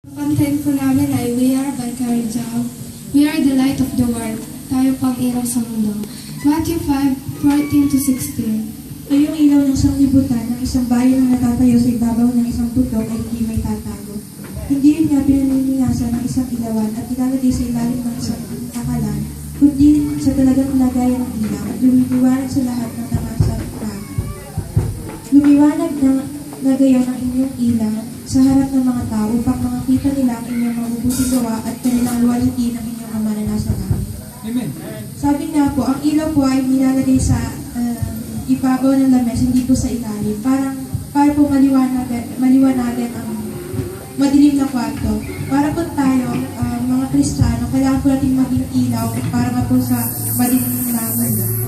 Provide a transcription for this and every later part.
Content po namin ay We Are by Carrie Jow. We are the light of the world. Tayo pang ilaw sa mundo. Matthew 5:14-16. Ay yung ilaw ng sanglibutan ng isang bayan na natatayo sa ibabaw ng isang putok ay hindi may tatago. Hindi rin nga pinaniniyasan ng isang ilawan at ilalagay sa ilalim ng isang takalan, kundi sa talagang lagayan ng ilaw at lumiliwanag sa lahat ng nakasarap. Lumiwanag na gayon ang inyong ilaw sa harap ng mga tao upang makita nila ang inyong mabubuting gawa at kanilang luwalhati ng inyong Ama na nasa langit. Amen. Sabi nga po, ang ilaw po ay nilalagay sa ibabaw ng lamesa, hindi po sa ilalim. Para po maliwanagan ang madilim na kwarto. Para po tayo, mga Kristiyano, kailangan po natin maging ilaw para nga po sa madilim na mundo.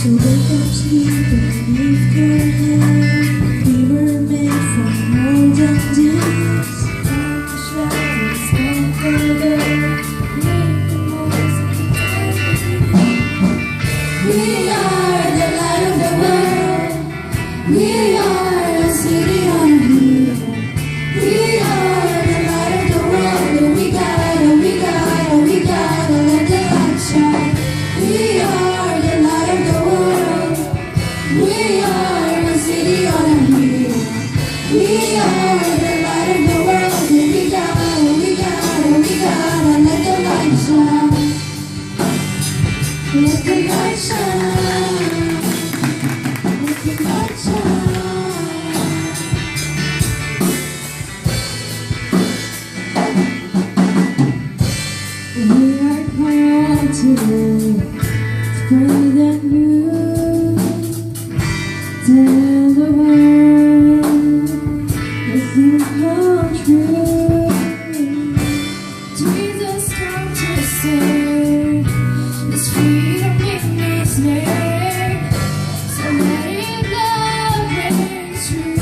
So wake up, sleep, and lift your head. We were made for more than this. From the shadows, come further. Make the most of the day. We are the light of the world. We are a city on a hill. We are the light of the world, and we gotta let the light shine. We are the light of the world. We are a city on a hill. We are the light of the world, and we gotta let the light shine. Let the light shine. Let the light shine. We are called today to pray that you tell the world the things come true. Jesus come to save. There's freedom in His name. So let His love ring true.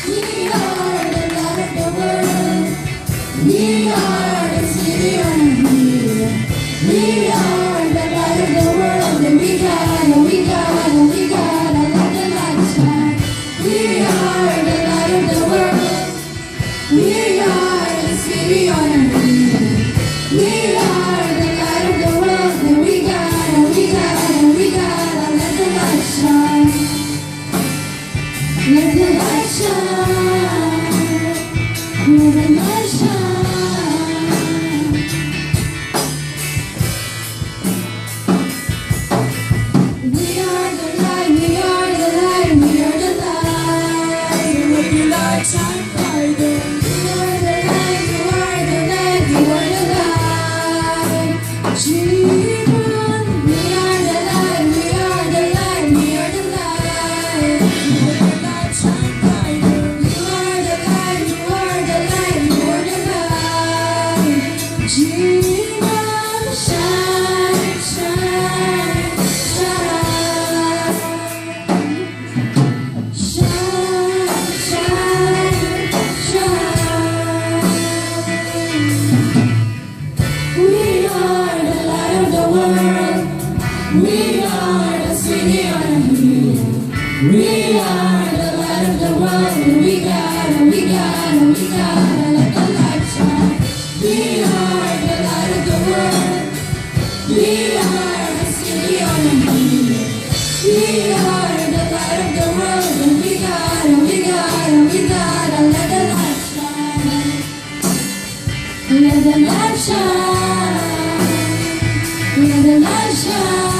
We are the light of the world. We are the city on a hill. We are the light of the world, and we gotta let the light shine. We are the light of the world. We are the city on a hill. We are the light of the world, and we gotta let the light shine. Let the light shine. Let the light shine. We are the light, we are the light, we are the light. Let the light shine brighter. We are the light, you are the light, you are the light. Jesus, we are the light, we are the light, we are the light. Let the light shine brighter. You are the light, you are the light, you are the light. Jesus, shine, shine, shine. Shine, shine, shine. We are the light of the world. We are the city on a hill. We are the light of the world, and we gotta let the light shine. We are the light of the world. We are the city on a hill. We are the light of the world, and we gotta let the light shine. Let the light shine. Let the light shine.